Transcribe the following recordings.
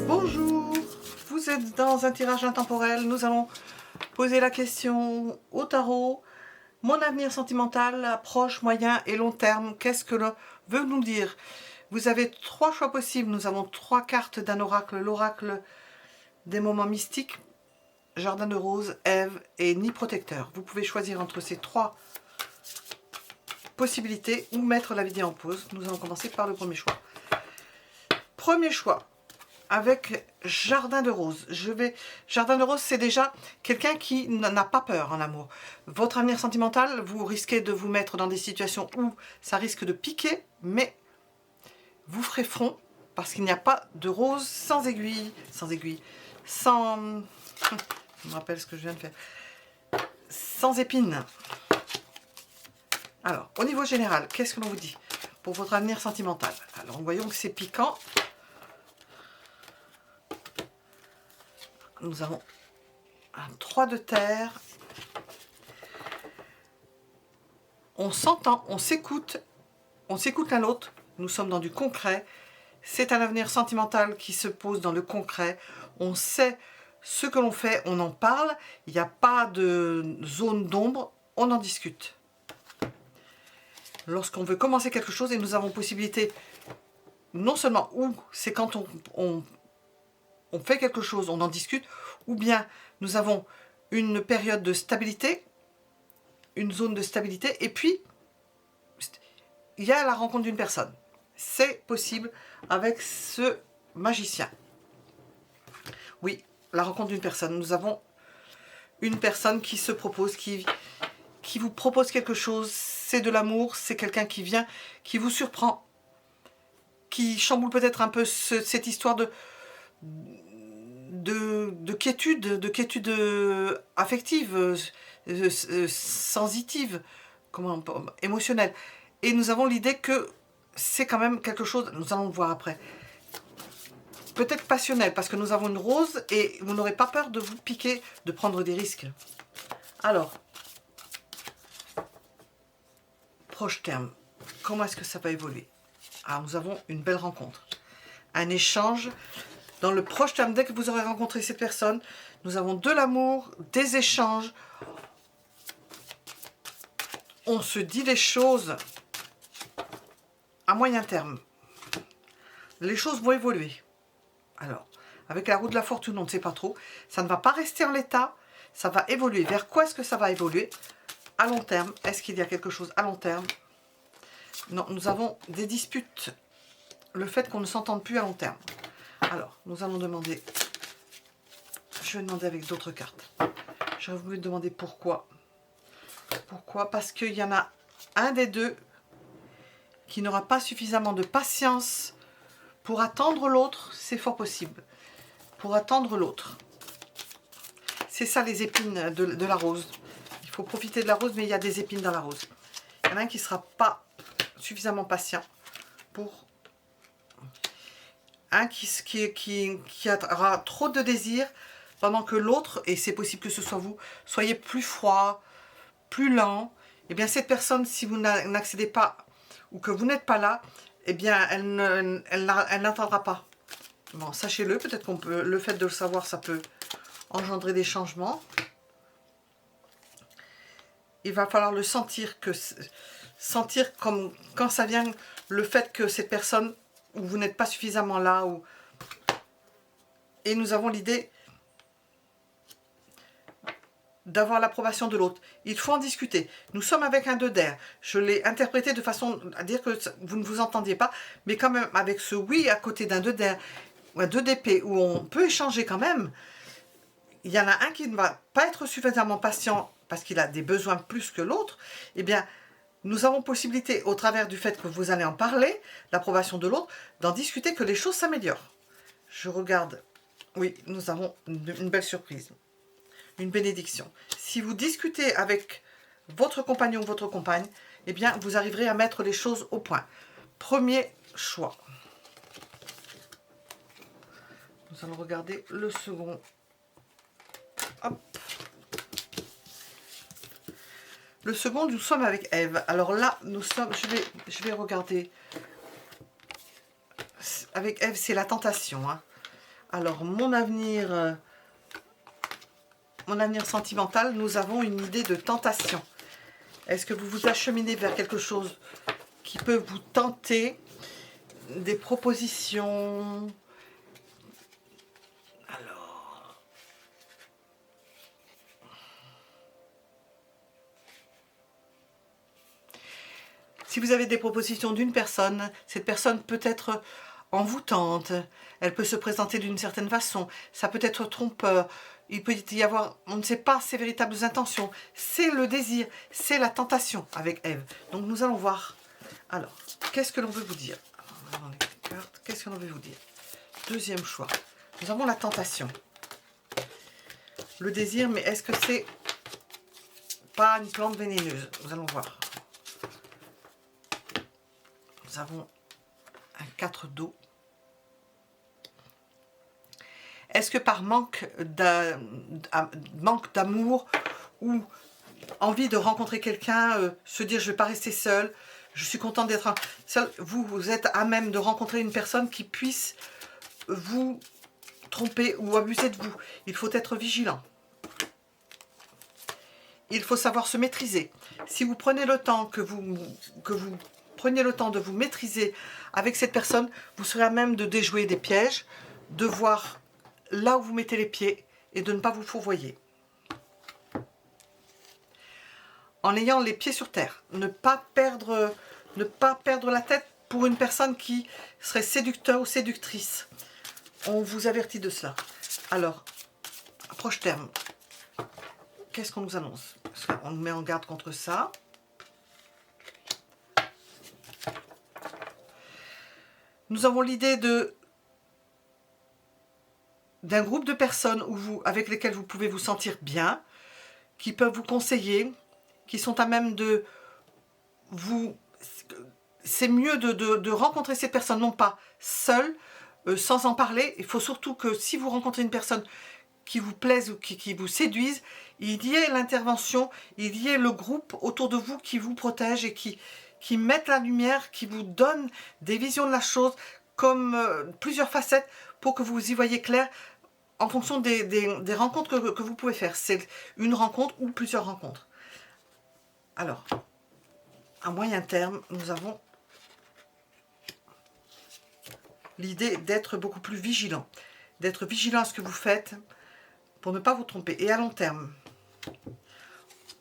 Bonjour, vous êtes dans un tirage intemporel. Nous allons poser la question au tarot. Mon avenir sentimental à proche, moyen et long terme, qu'est-ce que l'on veut nous dire? Vous avez trois choix possibles. Nous avons trois cartes d'un oracle. L'oracle des moments mystiques, Jardin de rose, Ève et Nid protecteur. Vous pouvez choisir entre ces trois possibilités ou mettre la vidéo en pause. Nous allons commencer par le premier choix. Premier choix. Avec Jardin de rose. Jardin de rose, c'est déjà quelqu'un qui n'a pas peur en amour. Votre avenir sentimental, vous risquez de vous mettre dans des situations où ça risque de piquer, mais vous ferez front parce qu'il n'y a pas de rose sans aiguille, sans... Je me rappelle ce que je viens de faire. Sans épines. Alors, au niveau général, qu'est-ce que l'on vous dit pour votre avenir sentimental? Alors, voyons que c'est piquant. Nous avons un 3 de terre. On s'entend, on s'écoute l'un l'autre. Nous sommes dans du concret. C'est un avenir sentimental qui se pose dans le concret. On sait ce que l'on fait, on en parle. Il n'y a pas de zone d'ombre, on en discute. Lorsqu'on veut commencer quelque chose, et nous avons possibilité, non seulement où, c'est quand on fait quelque chose, on en discute, ou bien nous avons une période de stabilité, une zone de stabilité, et puis il y a la rencontre d'une personne. C'est possible avec ce magicien. Oui, la rencontre d'une personne. Nous avons une personne qui se propose, qui vous propose quelque chose. C'est de l'amour, c'est quelqu'un qui vient, qui vous surprend, qui chamboule peut-être un peu cette histoire de quiétude affective, sensitive, émotionnelle. Et nous avons l'idée que c'est quand même quelque chose, nous allons le voir après, peut-être passionnel, parce que nous avons une rose et vous n'aurez pas peur de vous piquer, de prendre des risques. Alors, proche terme, comment est-ce que ça va évoluer? Alors, nous avons une belle rencontre, un échange. Dans le proche terme, dès que vous aurez rencontré cette personne, nous avons de l'amour, des échanges. On se dit les choses à moyen terme. Les choses vont évoluer. Alors, avec la roue de la fortune, on ne sait pas trop. Ça ne va pas rester en l'état, ça va évoluer. Vers quoi est-ce que ça va évoluer? À long terme, est-ce qu'il y a quelque chose à long terme? Non, nous avons des disputes. Le fait qu'on ne s'entende plus à long terme. Alors, nous allons demander... Je vais demander avec d'autres cartes. J'aurais voulu demander pourquoi. Pourquoi? Parce qu'il y en a un des deux qui n'aura pas suffisamment de patience pour attendre l'autre. C'est fort possible. Pour attendre l'autre. C'est ça les épines de la rose. Il faut profiter de la rose, mais il y a des épines dans la rose. Il y en a un qui ne sera pas suffisamment patient pour... Un qui aura trop de désir, pendant que l'autre, et c'est possible que ce soit vous, soyez plus froid, plus lent. Eh bien, cette personne, si vous n'accédez pas, ou que vous n'êtes pas là, eh bien, elle n'attendra pas. Bon, sachez-le, peut-être qu'on peut, le fait de le savoir, ça peut engendrer des changements. Il va falloir le sentir, sentir comme quand ça vient, le fait que cette personne, où vous n'êtes pas suffisamment là, et nous avons l'idée d'avoir l'approbation de l'autre. Il faut en discuter. Nous sommes avec un 2 d'air. Je l'ai interprété de façon à dire que vous ne vous entendiez pas, mais quand même avec ce oui à côté d'un 2 d'air, ou un 2 d'épée, où on peut échanger quand même, il y en a un qui ne va pas être suffisamment patient parce qu'il a des besoins plus que l'autre. Eh bien, nous avons possibilité, au travers du fait que vous allez en parler, l'approbation de l'autre, d'en discuter, que les choses s'améliorent. Je regarde. Oui, nous avons une belle surprise. Une bénédiction. Si vous discutez avec votre compagnon ou votre compagne, eh bien, vous arriverez à mettre les choses au point. Premier choix. Nous allons regarder le second. Hop. Le second, nous sommes avec Ève. Alors là, nous sommes... Je vais regarder. Avec Ève, c'est la tentation. Hein. Alors, mon avenir sentimental, nous avons une idée de tentation. Est-ce que vous vous acheminez vers quelque chose qui peut vous tenter? Des propositions? Alors, si vous avez des propositions d'une personne, cette personne peut être envoûtante, elle peut se présenter d'une certaine façon, ça peut être trompeur, il peut y avoir, on ne sait pas ses véritables intentions, c'est le désir, c'est la tentation avec Ève. Donc nous allons voir. Alors, qu'est-ce que l'on veut vous dire? Qu'est-ce que l'on veut vous dire? Deuxième choix. Nous avons la tentation. Le désir, mais est-ce que c'est pas une plante vénéneuse? Nous allons voir. Nous avons un 4 d'eau. Est-ce que par manque d'amour ou envie de rencontrer quelqu'un, se dire je ne vais pas rester seule, je suis contente d'être seule, vous êtes à même de rencontrer une personne qui puisse vous tromper ou abuser de vous? Il faut être vigilant. Il faut savoir se maîtriser. Si vous prenez le temps preniez le temps de vous maîtriser avec cette personne, vous serez à même de déjouer des pièges, de voir là où vous mettez les pieds et de ne pas vous fourvoyer. En ayant les pieds sur terre, ne pas perdre la tête pour une personne qui serait séducteur ou séductrice. On vous avertit de cela. Alors, à proche terme, qu'est-ce qu'on nous annonce? On nous met en garde contre ça. Nous avons l'idée d'un groupe de personnes avec lesquelles vous pouvez vous sentir bien, qui peuvent vous conseiller, qui sont à même de vous... C'est mieux de rencontrer ces personnes, non pas seul, sans en parler. Il faut surtout que si vous rencontrez une personne qui vous plaise ou qui vous séduise, il y ait l'intervention, il y ait le groupe autour de vous qui vous protège et qui mettent la lumière, qui vous donne des visions de la chose, comme plusieurs facettes pour que vous y voyez clair en fonction des rencontres que vous pouvez faire. C'est une rencontre ou plusieurs rencontres. Alors, à moyen terme, nous avons l'idée d'être beaucoup plus vigilant. D'être vigilant à ce que vous faites pour ne pas vous tromper. Et à long terme,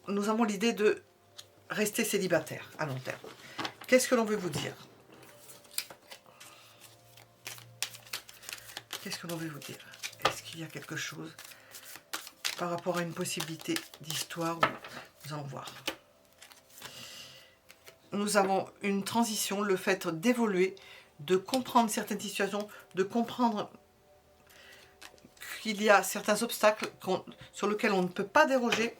nous avons l'idée de rester célibataire à long terme. Qu'est-ce que l'on veut vous dire? Qu'est-ce que l'on veut vous dire? Est-ce qu'il y a quelque chose par rapport à une possibilité d'histoire? Nous allons voir. Nous avons une transition, le fait d'évoluer, de comprendre certaines situations, de comprendre qu'il y a certains obstacles sur lesquels on ne peut pas déroger.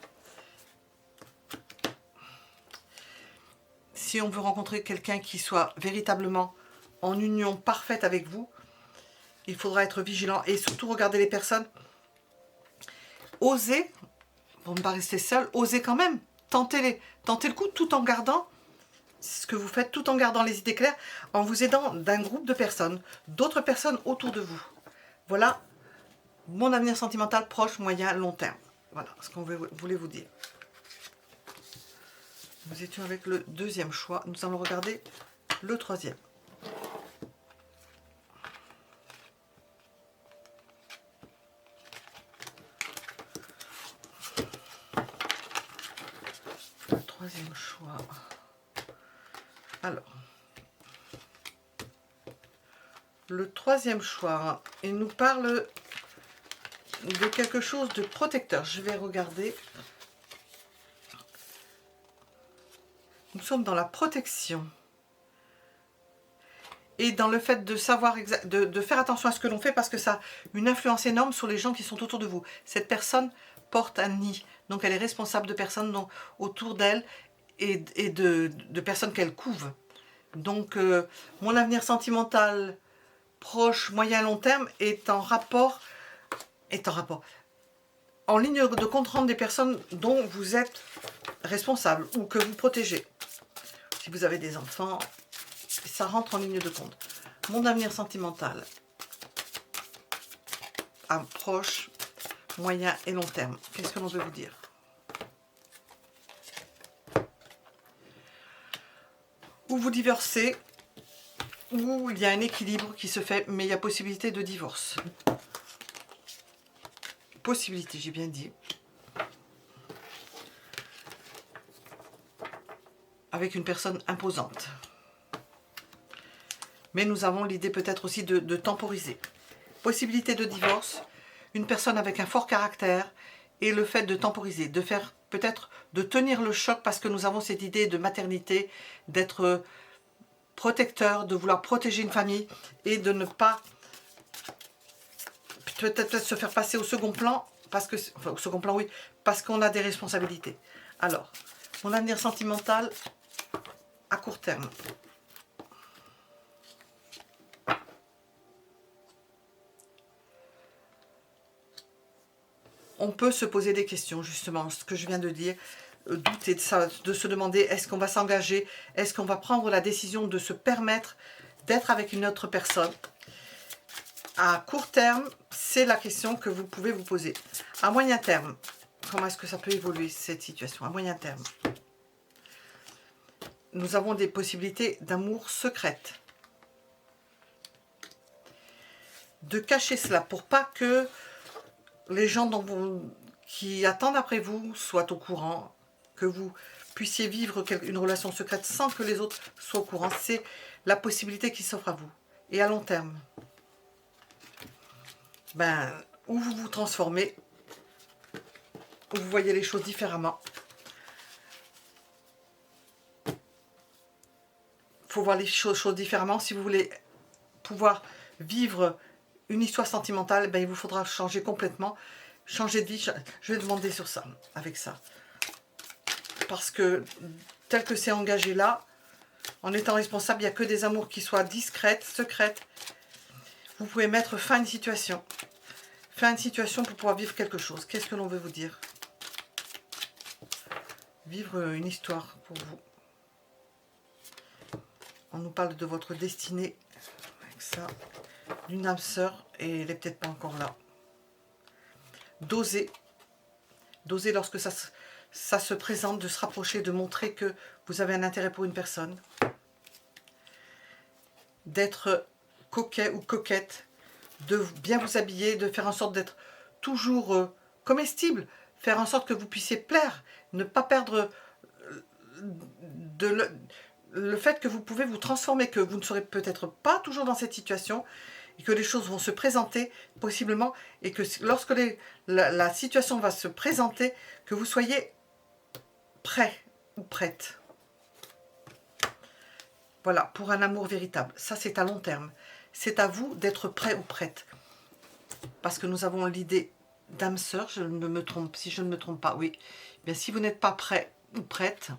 Si on veut rencontrer quelqu'un qui soit véritablement en union parfaite avec vous, il faudra être vigilant et surtout regarder les personnes. Osez, pour ne pas rester seul, osez quand même, tentez le coup tout en gardant ce que vous faites, tout en gardant les idées claires, en vous aidant d'un groupe de personnes, d'autres personnes autour de vous. Voilà mon avenir sentimental proche, moyen, long terme. Voilà ce qu'on voulait vous dire. Nous étions avec le deuxième choix. Nous allons regarder le troisième. Le troisième choix. Alors, le troisième choix, il nous parle de quelque chose de protecteur. Je vais regarder. Nous sommes dans la protection. Et dans le fait de savoir de faire attention à ce que l'on fait parce que ça a une influence énorme sur les gens qui sont autour de vous. Cette personne porte un nid, donc elle est responsable de personnes autour d'elle et de personnes qu'elle couve. Donc mon avenir sentimental proche, moyen, long terme est en rapport, en ligne de compte rendre des personnes dont vous êtes responsable ou que vous protégez. Si vous avez des enfants, ça rentre en ligne de compte. Mon avenir sentimental à proche, moyen et long terme. Qu'est-ce que l'on veut vous dire? Ou vous divorcez, ou il y a un équilibre qui se fait, mais il y a possibilité de divorce. Possibilité, j'ai bien dit. Avec une personne imposante. Mais nous avons l'idée peut-être aussi de temporiser. Possibilité de divorce, une personne avec un fort caractère et le fait de temporiser, de faire peut-être de tenir le choc parce que nous avons cette idée de maternité, d'être protecteur, de vouloir protéger une famille et de ne pas peut-être se faire passer au second plan parce que, enfin au second plan oui, parce qu'on a des responsabilités. Alors, mon avenir sentimental à court terme. On peut se poser des questions, justement, ce que je viens de dire, douter de ça, de se demander est-ce qu'on va s'engager, est-ce qu'on va prendre la décision de se permettre d'être avec une autre personne. À court terme, c'est la question que vous pouvez vous poser. À moyen terme, comment est-ce que ça peut évoluer cette situation? À moyen terme, nous avons des possibilités d'amour secrète. De cacher cela pour pas que les gens qui attendent après vous soient au courant, que vous puissiez vivre une relation secrète sans que les autres soient au courant. C'est la possibilité qui s'offre à vous. Et à long terme, où vous vous transformez, où vous voyez les choses différemment. Il faut voir les choses différemment. Si vous voulez pouvoir vivre une histoire sentimentale, il vous faudra changer complètement, changer de vie. Je vais demander sur ça, avec ça. Parce que, tel que c'est engagé là, en étant responsable, il n'y a que des amours qui soient discrètes, secrètes. Vous pouvez mettre fin à une situation. Fin à une situation pour pouvoir vivre quelque chose. Qu'est-ce que l'on veut vous dire? Vivre une histoire pour vous. On nous parle de votre destinée, avec ça, d'une âme sœur, et elle n'est peut-être pas encore là. D'oser lorsque ça se présente, de se rapprocher, de montrer que vous avez un intérêt pour une personne. D'être coquet ou coquette, de bien vous habiller, de faire en sorte d'être toujours comestible, faire en sorte que vous puissiez plaire, ne pas perdre le fait que vous pouvez vous transformer, que vous ne serez peut-être pas toujours dans cette situation, et que les choses vont se présenter possiblement, et que lorsque la situation va se présenter, que vous soyez prêt ou prête. Voilà, pour un amour véritable. Ça, c'est à long terme. C'est à vous d'être prêt ou prête. Parce que nous avons l'idée d'âme sœur, si je ne me trompe pas, oui. Bien, si vous n'êtes pas prêt ou prête,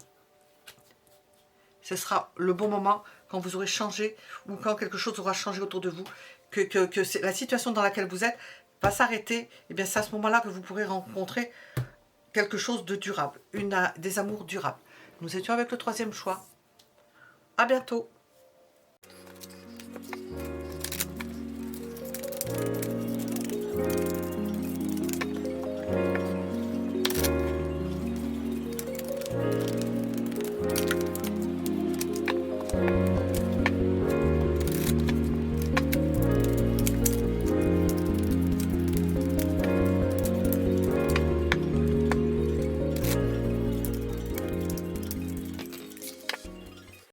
ce sera le bon moment quand vous aurez changé ou quand quelque chose aura changé autour de vous, que la situation dans laquelle vous êtes va s'arrêter. Et bien, c'est à ce moment-là que vous pourrez rencontrer quelque chose de durable, des amours durables. Nous étions avec le 3e choix. À bientôt.